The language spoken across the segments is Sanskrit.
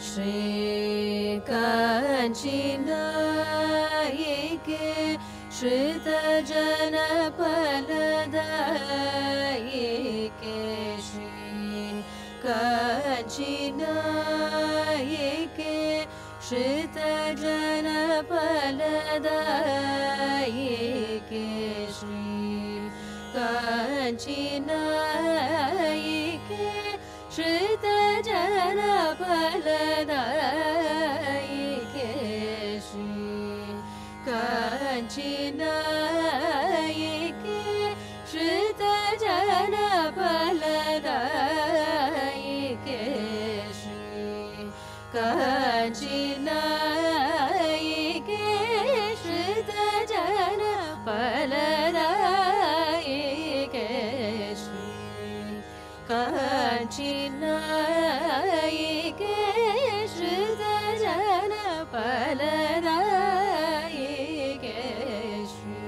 श्री काञ्चीनायिके श्रितजनफलदायिके श्री काञ्चीनायिके श्रितजनफलदायिके श्री काञ्चीनायिके श्रितजनफलदायिके श्री काञ्चीनायिके श्रितजनफलदायिके श्री काञ्चीनायिके श्रितजनफलदायिके श्री काञ्चीनायिके श्रितजनफलदायिके श्री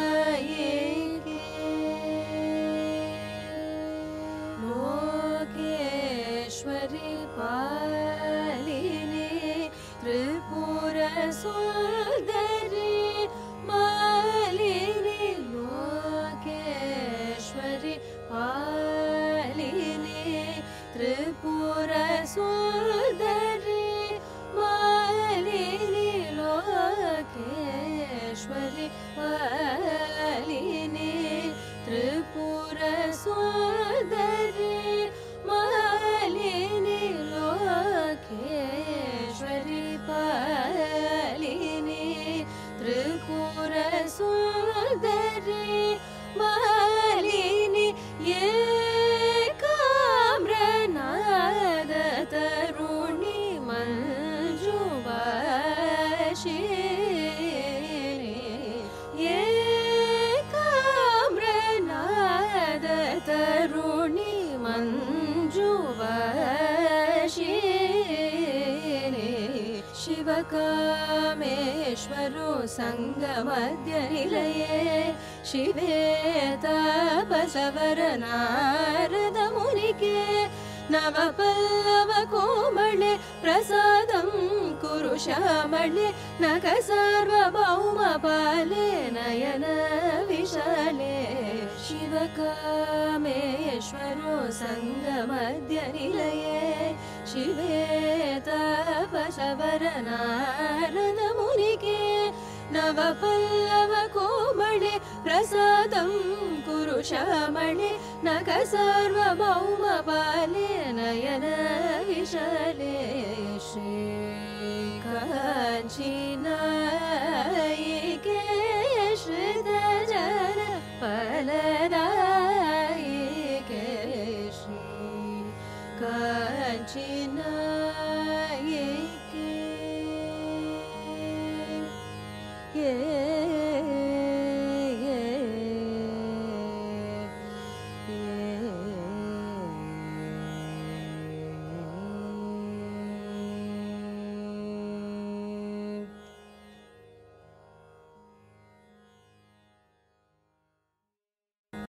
काञ्चीनायिके लोकेश्वरि पालिनी त्रिपुरसुन्दरी मालिनी लोकेश्वरि पालिनी त्रिपुरसुन्दरी मालिनी लोकेश्वरि पालिनी त्रिपुरसुन्दरी मालिनी लोकेश्वरि पालिनी त्रिपुरसुन्दरी मालिनी एकाम्रनादतरुणी मञ्जुभाषिणी एकाम्रनादतरुणी मञ्जुभाषिणी शिवकामेश्वरो सङ्गमध्यनिलये शिवे तापसवरनारदमुनिके नवपल्लवकोमले प्रसादं कुरु श्यामले नखसार्वभौमपाले नयन विशाले शिवकामेश्वरो सङ्गमध्यनिलये शिवे तापसवरनारदमुनिके नवपल्लवकोमले प्रसादं कुरु श्यामले नखसार्वभौमपाले नयन विशाले श्री काञ्चीनायिके श्रितजनफलदायिके श्री काञ्चीनायिके